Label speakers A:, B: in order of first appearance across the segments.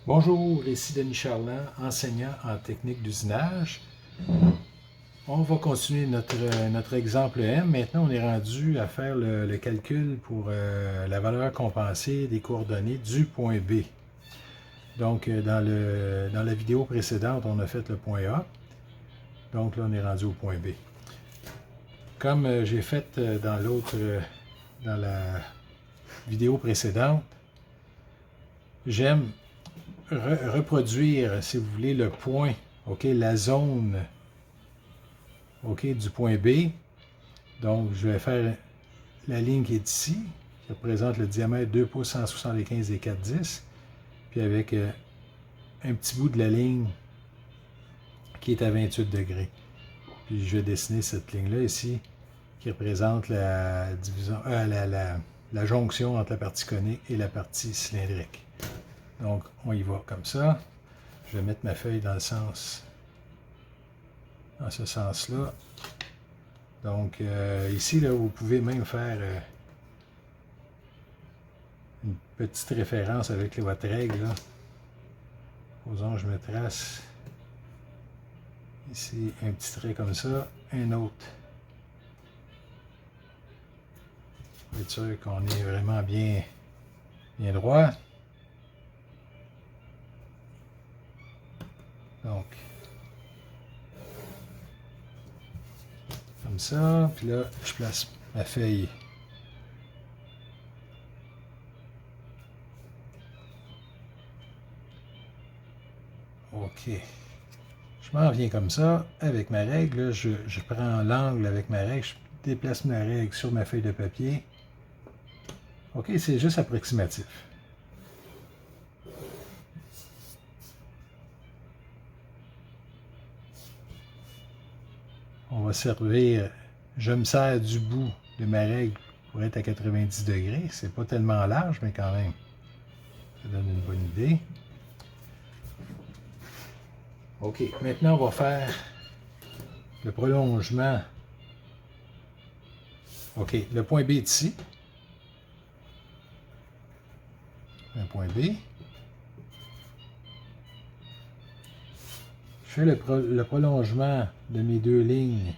A: Bonjour, ici Denis Charland, enseignant en technique d'usinage. On va continuer notre exemple M. Maintenant, on est rendu à faire le calcul pour la valeur compensée des coordonnées du point B. Donc, dans la vidéo précédente, on a fait le point A. Donc là, on est rendu au point B. Comme j'ai fait dans la vidéo précédente, j'aime reproduire, si vous voulez, le point, la zone du point B. Donc, je vais faire la ligne qui est ici, qui représente le diamètre 2 pouces 175 et 4/10, puis avec un petit bout de la ligne qui est à 28 degrés. Puis je vais dessiner cette ligne-là ici, qui représente la jonction entre la partie conique et la partie cylindrique. Donc, on y va comme ça. Je vais mettre ma feuille dans ce sens-là. Donc, ici, là, vous pouvez même faire une petite référence avec votre règle. Là. Supposons que je me trace ici un petit trait comme ça, un autre. Pour être sûr qu'on est vraiment bien droit. Donc, comme ça, puis là, je place ma feuille. OK. Je m'en viens comme ça, avec ma règle, je prends l'angle avec ma règle, je déplace ma règle sur ma feuille de papier. OK, c'est juste approximatif. On va servir, je me sers du bout de ma règle pour être à 90 degrés. C'est pas tellement large, mais quand même, ça donne une bonne idée. OK, maintenant on va faire le prolongement. OK, le point B est ici. Un point B. Je fais le prolongement de mes deux lignes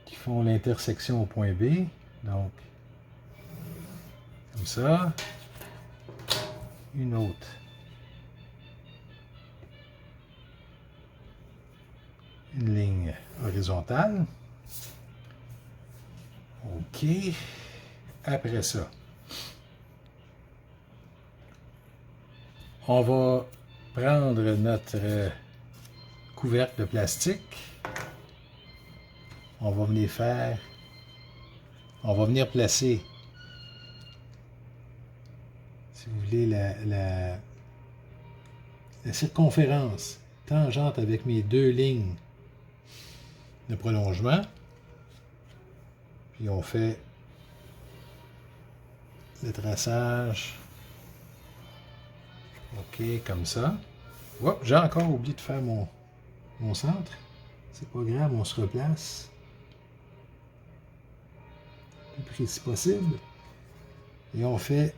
A: qui font l'intersection au point B. Donc, comme ça. Une autre. Une ligne horizontale. OK. Après ça, on va prendre notre couvercle de plastique. On va venir placer, si vous voulez, la circonférence tangente avec mes deux lignes de prolongement. Puis on fait le traçage. OK, comme ça. Oh, j'ai encore oublié de faire mon centre. C'est pas grave, on se replace le plus précis possible. Et on fait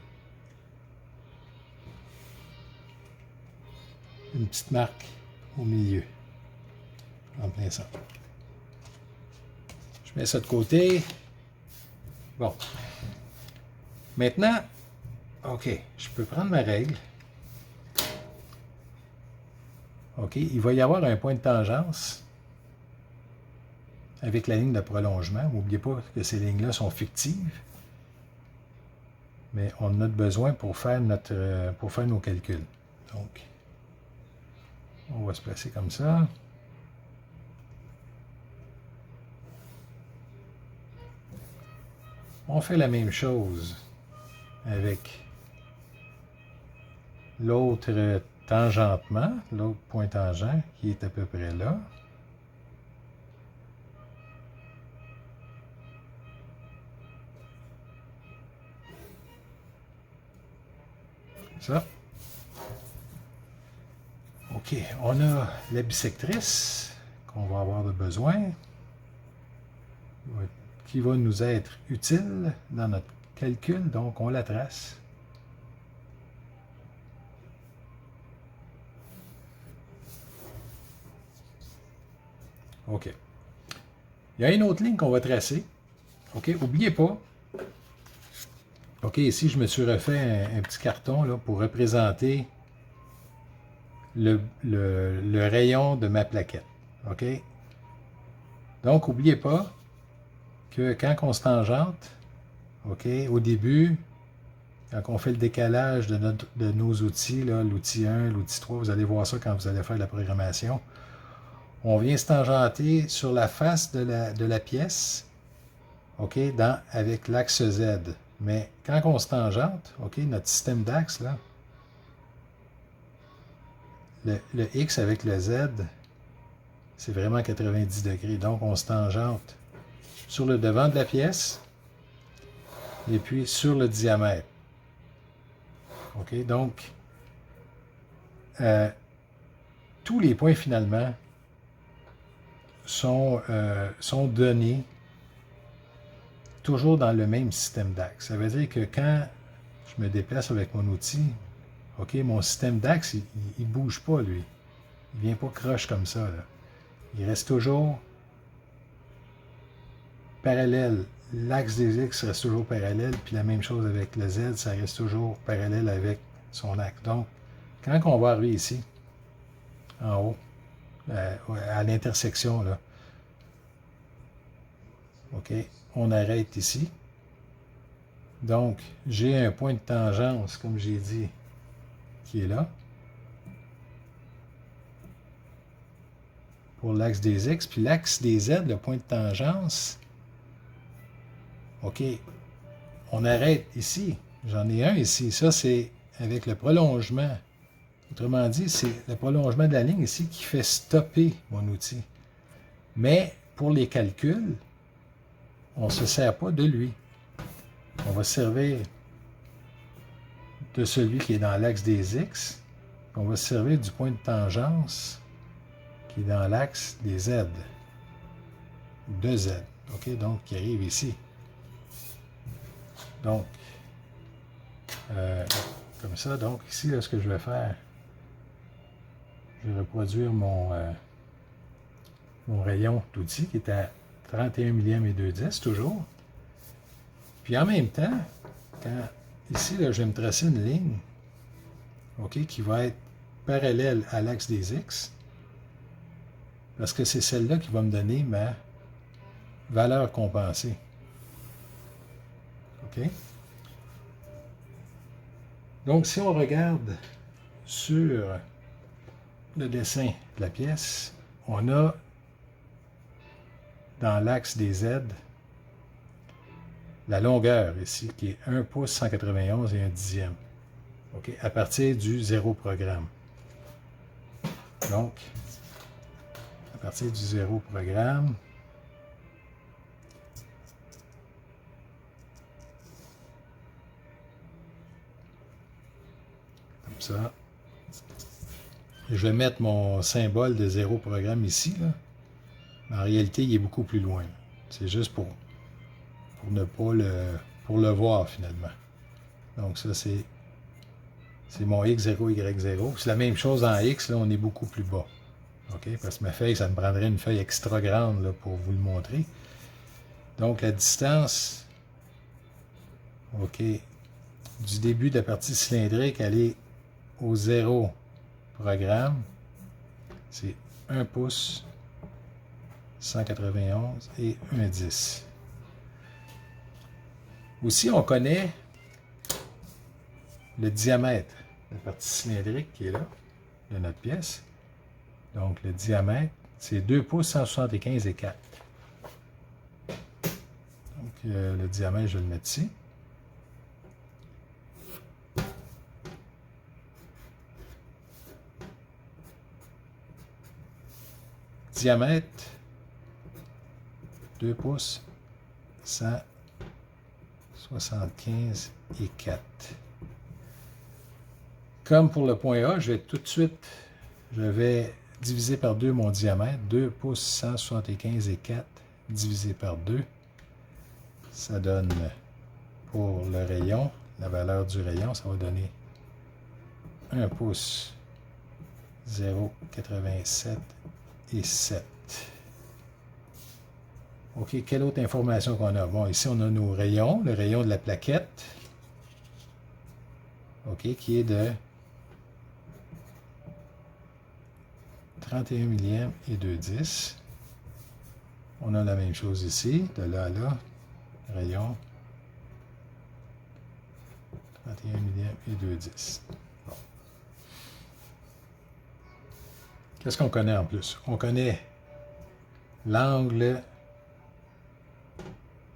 A: une petite marque au milieu, en plein centre. Je mets ça de côté. Bon. Maintenant, OK, je peux prendre ma règle. OK, il va y avoir un point de tangence avec la ligne de prolongement. N'oubliez pas que ces lignes-là sont fictives. Mais on en a besoin pour faire nos calculs. Donc, on va se placer comme ça. On fait la même chose avec l'autre tangentement, l'autre point tangent qui est à peu près là. Ça. OK, on a la bissectrice qu'on va avoir de besoin, qui va nous être utile dans notre calcul, donc on la trace. OK. Il y a une autre ligne qu'on va tracer. OK, n'oubliez pas. OK, ici, je me suis refait un petit carton là, pour représenter le rayon de ma plaquette. OK? Donc, n'oubliez pas que quand on se tangente, OK, au début, quand on fait le décalage de nos outils, l'outil 1, l'outil 3, vous allez voir ça quand vous allez faire la programmation, on vient se tangenter sur la face de la pièce, OK, avec l'axe Z. Mais quand on se tangente, OK, notre système d'axe, là, le X avec le Z, c'est vraiment 90 degrés. Donc, on se tangente sur le devant de la pièce et puis sur le diamètre. OK, donc, tous les points, finalement, sont donnés toujours dans le même système d'axe. Ça veut dire que quand je me déplace avec mon outil, OK, mon système d'axe, il ne bouge pas, lui. Il ne vient pas croche comme ça, là. Il reste toujours parallèle. L'axe des X reste toujours parallèle, puis la même chose avec le Z, ça reste toujours parallèle avec son axe. Donc, quand on va arriver ici, en haut, à l'intersection, là, OK, on arrête ici. Donc, j'ai un point de tangence, comme j'ai dit, qui est là, pour l'axe des X. Puis l'axe des Z, le point de tangence, OK, on arrête ici. J'en ai un ici. Ça, c'est avec le prolongement. Autrement dit, c'est le prolongement de la ligne ici qui fait stopper mon outil. Mais pour les calculs, on ne se sert pas de lui. On va se servir de celui qui est dans l'axe des X. On va se servir du point de tangence qui est dans l'axe des Z. De Z. OK? Donc, qui arrive ici. Donc, comme ça. Donc, ici, là, ce que je vais faire, je vais reproduire mon rayon d'outil qui est à 31 millième et 2/10 toujours. Puis en même temps, ici, là, je vais me tracer une ligne, OK, qui va être parallèle à l'axe des X, parce que c'est celle-là qui va me donner ma valeur compensée. OK? Donc, si on regarde sur le dessin de la pièce, on a dans l'axe des Z la longueur ici, qui est 1 pouce 191 et 1 dixième. OK? À partir du 0 programme. Donc, à partir du 0 programme, comme ça, je vais mettre mon symbole de 0 programme ici, là. Mais en réalité, il est beaucoup plus loin. C'est juste pour ne pas le voir finalement. Donc ça, c'est mon X0, Y0. C'est la même chose en X, là, on est beaucoup plus bas. OK? Parce que ma feuille, ça me prendrait une feuille extra grande là, pour vous le montrer. Donc la distance, OK, du début de la partie cylindrique, elle est au 0 programme. C'est 1 pouce 191 et 1,10. Aussi, on connaît le diamètre de la partie cylindrique qui est là, de notre pièce. Donc, le diamètre, c'est 2 pouces 175 et 4. Donc, le diamètre, je vais le mettre ici. Diamètre, 2 pouces 175 et 4. Comme pour le point A, je vais diviser par 2 mon diamètre. 2 pouces 175 et 4 divisé par 2. Ça donne, pour le rayon, la valeur du rayon, ça va donner 1 pouce 0,87 et 7. OK, quelle autre information qu'on a? Bon, ici, on a nos rayons, le rayon de la plaquette, OK, qui est de 31 millièmes et 2/10. On a la même chose ici, de là à là, rayon 31 millièmes et 2/10. Bon. Qu'est-ce qu'on connaît en plus? On connaît l'angle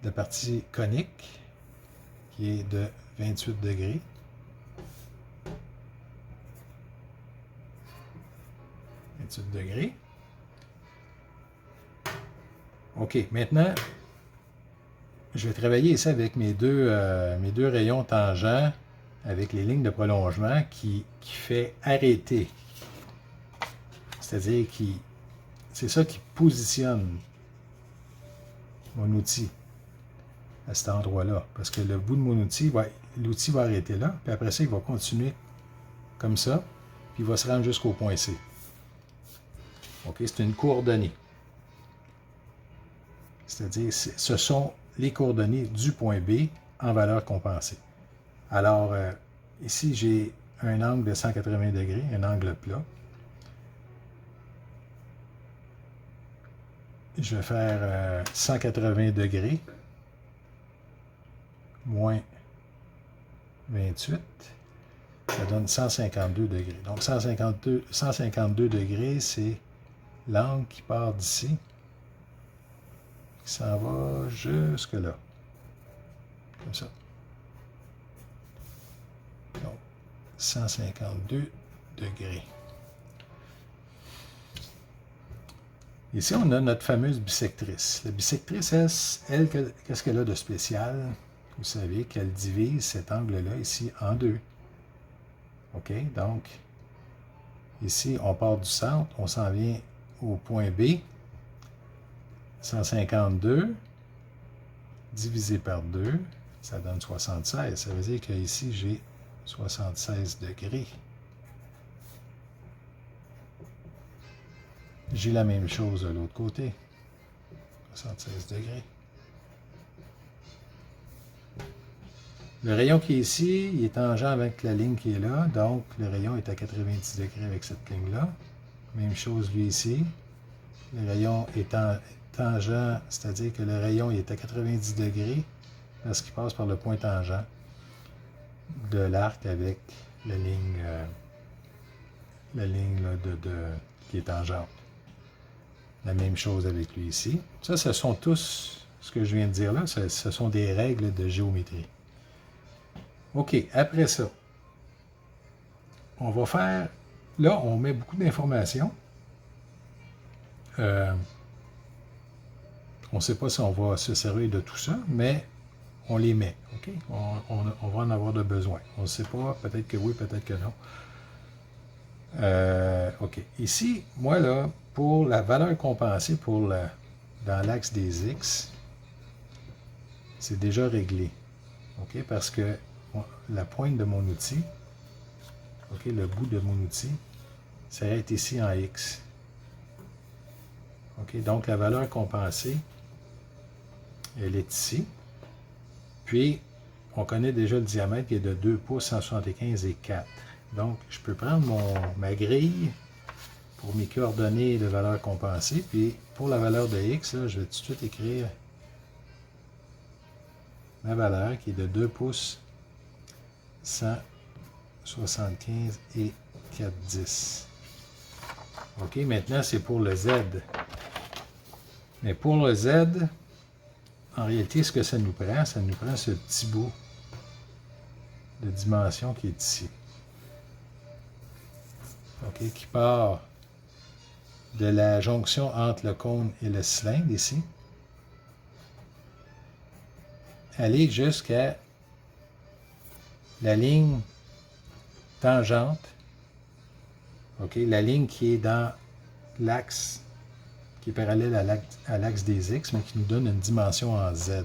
A: de partie conique, qui est de 28 degrés. OK, maintenant, je vais travailler ici avec mes deux rayons tangents avec les lignes de prolongement qui fait arrêter. C'est-à-dire c'est ça qui positionne mon outil à cet endroit-là. Parce que le bout de mon outil, l'outil va arrêter là, puis après ça, il va continuer comme ça, puis il va se rendre jusqu'au point C. OK, c'est une coordonnée. C'est-à-dire, ce sont les coordonnées du point B en valeur compensée. Alors, ici, j'ai un angle de 180 degrés, un angle plat. Je vais faire 180 degrés moins 28. Ça donne 152 degrés. Donc, 152 degrés, c'est l'angle qui part d'ici, qui s'en va jusque là. Comme ça. Donc, 152 degrés. Ici, on a notre fameuse bissectrice. La bissectrice, elle qu'est-ce qu'elle a de spécial? Vous savez qu'elle divise cet angle-là ici en deux. OK? Donc, ici, on part du centre, on s'en vient au point B. 152 divisé par 2, ça donne 76. Ça veut dire qu'ici, j'ai 76 degrés. J'ai la même chose de l'autre côté. 76 degrés. Le rayon qui est ici, il est tangent avec la ligne qui est là. Donc, le rayon est à 90 degrés avec cette ligne-là. Même chose lui ici. Le rayon est tangent, c'est-à-dire que le rayon est à 90 degrés parce qu'il passe par le point tangent de l'arc avec la ligne, là, qui est tangente. La même chose avec lui ici. Ça, ce sont tous, ce que je viens de dire là, ce sont des règles de géométrie. OK, après ça, on va faire, là, on met beaucoup d'informations. On ne sait pas si on va se servir de tout ça, mais on les met. OK? On va en avoir de besoin. On ne sait pas, peut-être que oui, peut-être que non. OK. Ici, moi, là, pour la valeur compensée dans l'axe des X, c'est déjà réglé. OK? Parce que la pointe de mon outil, OK, le bout de mon outil, s'arrête ici en X. OK? Donc, la valeur compensée, elle est ici. Puis, on connaît déjà le diamètre qui est de 2 pouces, 175 et 4. Donc, je peux prendre ma grille pour mes coordonnées de valeur compensée. Puis, pour la valeur de X, là, je vais tout de suite écrire ma valeur qui est de 2 pouces, 175 et 4/10. OK, maintenant, c'est pour le Z. Mais pour le Z, en réalité, ce que ça nous prend ce petit bout de dimension qui est ici. OK, qui part de la jonction entre le cône et le cylindre ici, aller jusqu'à la ligne tangente, OK, la ligne qui est dans l'axe, qui est parallèle à l'axe des X, mais qui nous donne une dimension en Z.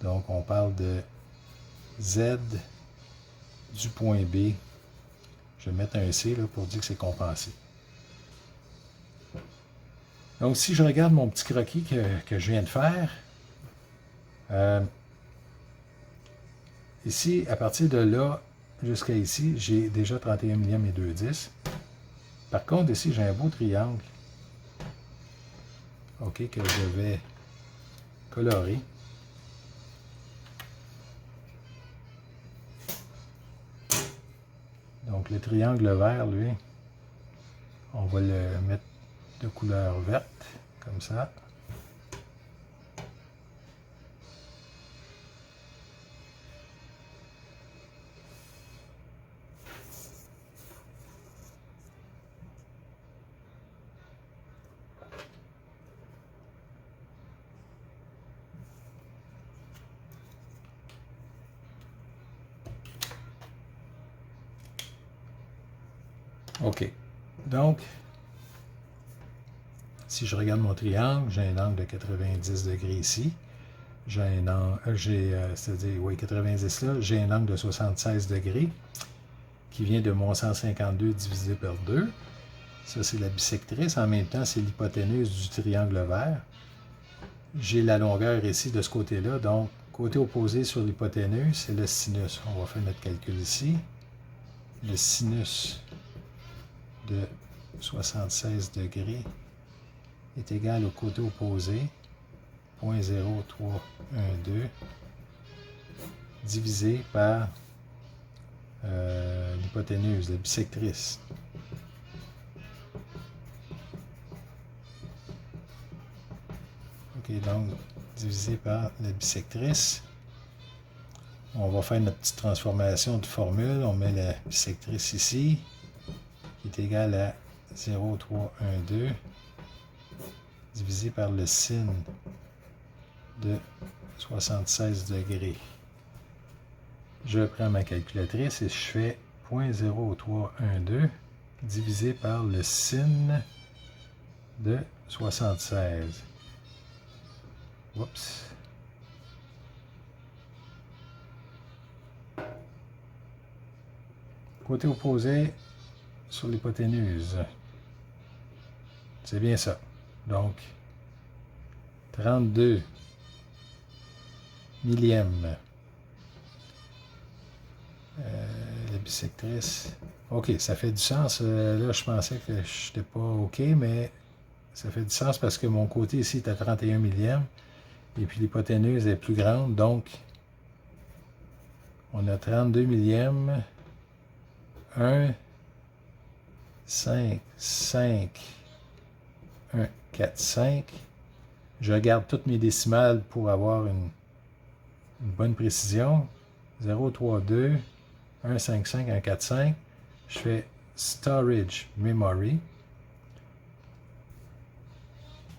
A: Donc, on parle de Z du point B. Je vais mettre un C là, pour dire que c'est compensé. Donc, si je regarde mon petit croquis que je viens de faire, ici, à partir de là jusqu'à ici, j'ai déjà 31 millième et 2/10. Par contre, ici, j'ai un beau triangle, OK, que je vais colorer. Donc, le triangle vert, lui, on va le mettre de couleur verte, comme ça. OK. Donc, si je regarde mon triangle, j'ai un angle de 90 degrés ici. J'ai un angle, c'est-à-dire, oui, 90 là, j'ai un angle de 76 degrés qui vient de mon 152 divisé par 2. Ça, c'est la bissectrice. En même temps, c'est l'hypoténuse du triangle vert. J'ai la longueur ici de ce côté-là. Donc, côté opposé sur l'hypoténuse, c'est le sinus. On va faire notre calcul ici. Le sinus de 76 degrés est égal au côté opposé, 0.0312, divisé par l'hypoténuse, la bissectrice. OK, donc divisé par la bissectrice. On va faire notre petite transformation de formule. On met la bissectrice ici, qui est égale à 0.312, divisé par le sin de 76 degrés. Je prends ma calculatrice et je fais 0.0312 divisé par le sin de 76. Oups. Côté opposé sur l'hypoténuse. C'est bien ça. Donc, 32 millièmes. La bissectrice. OK, ça fait du sens. Là, je pensais que je n'étais pas OK, mais ça fait du sens parce que mon côté ici est à 31 millièmes. Et puis l'hypoténuse est plus grande. Donc, on a 32 millièmes. 1, 5, 5, 1, 4, 5. Je regarde toutes mes décimales pour avoir une bonne précision. 0,32, 1,55, 1,45. Je fais Storage Memory.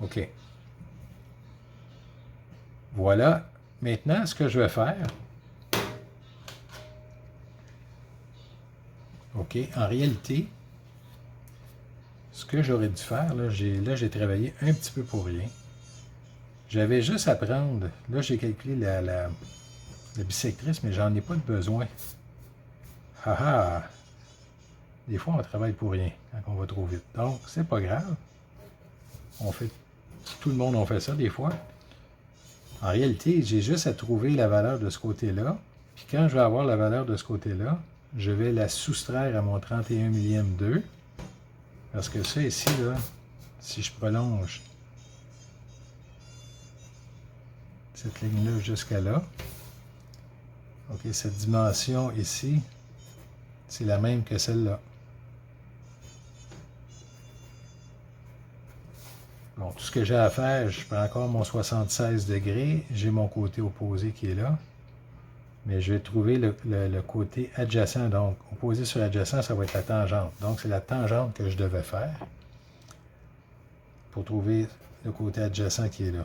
A: OK. Voilà. Maintenant, ce que je vais faire, OK, en réalité, ce que j'aurais dû faire, là, j'ai travaillé un petit peu pour rien. J'avais juste à prendre, là, j'ai calculé la bissectrice, mais j'en ai pas de besoin. Haha! Des fois, on travaille pour rien quand on va trop vite. Donc, c'est pas grave. Tout le monde en fait ça des fois. En réalité, j'ai juste à trouver la valeur de ce côté-là. Puis quand je vais avoir la valeur de ce côté-là, je vais la soustraire à mon 31 millième 2. Parce que ça ici, là, si je prolonge cette ligne-là jusqu'à là, OK, cette dimension ici, c'est la même que celle-là. Bon, tout ce que j'ai à faire, je prends encore mon 76 degrés, j'ai mon côté opposé qui est là, mais je vais trouver le côté adjacent. Donc, opposé sur adjacent, ça va être la tangente. Donc, c'est la tangente que je devais faire pour trouver le côté adjacent qui est là.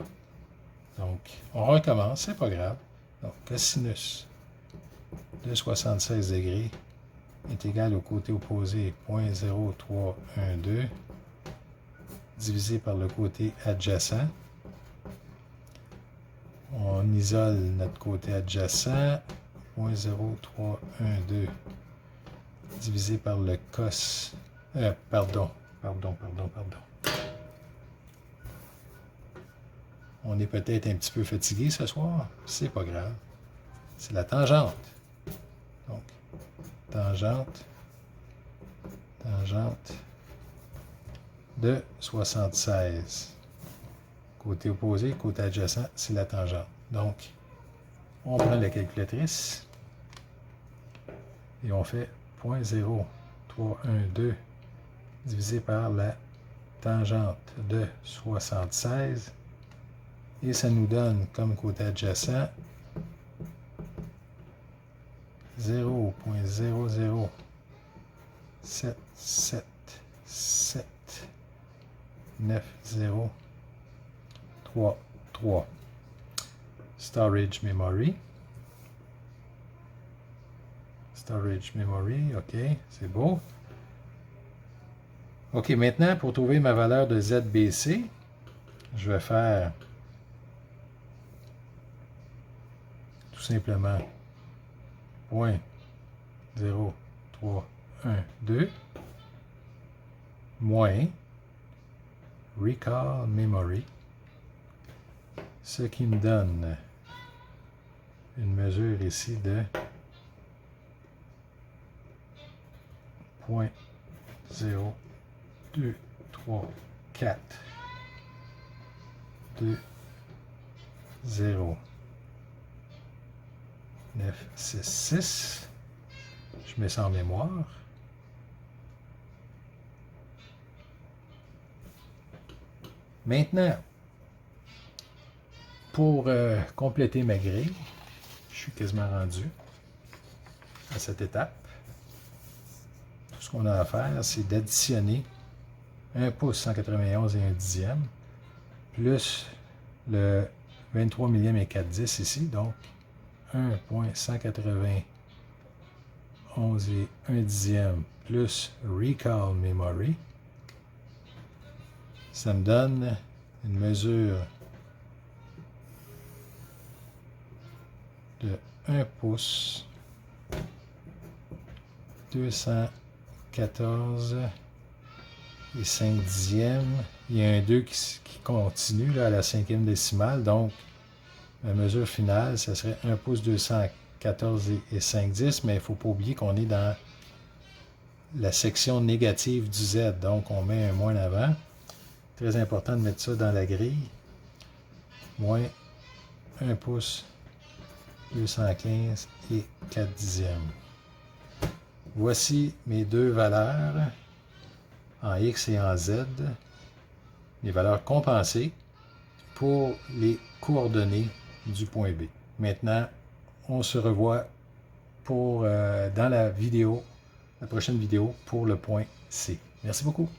A: Donc, on recommence, c'est pas grave. Donc, le sinus de 76 degrés est égal au côté opposé 0.0312 divisé par le côté adjacent. On isole notre côté adjacent, 0.0312 divisé par le cos, pardon. on est peut-être un petit peu fatigué ce soir. C'est pas grave. C'est la tangente. Donc, tangente de 76. Côté opposé, côté adjacent, c'est la tangente. Donc, on prend la calculatrice et on fait 0.0312 divisé par la tangente de 76 et ça nous donne comme côté adjacent 0.007779033. Storage memory. Storage memory, OK, c'est beau. OK, maintenant, pour trouver ma valeur de ZBC, je vais faire tout simplement 0.0312 moins recall memory, ce qui me donne une mesure ici de 0.0234 966. Je mets ça en mémoire. Maintenant, pour compléter ma grille, je suis quasiment rendu à cette étape. Tout ce qu'on a à faire, c'est d'additionner 1 pouce 191 et 1 dixième, plus le 23 millième et 4/10 ici, donc 1.191 et 1 dixième plus recall memory. Ça me donne une mesure de 1 pouce 214 et 5 dixièmes. Il y a un 2 qui continue là, à la 5e décimale, donc ma mesure finale, ce serait 1 pouce 214 et 5/10, mais il ne faut pas oublier qu'on est dans la section négative du Z, donc on met un moins avant. Très important de mettre ça dans la grille. Moins 1 pouce 215 et 4 dixièmes. Voici mes deux valeurs en X et en Z, les valeurs compensées pour les coordonnées du point B. Maintenant, on se revoit dans la prochaine vidéo pour le point C. Merci beaucoup.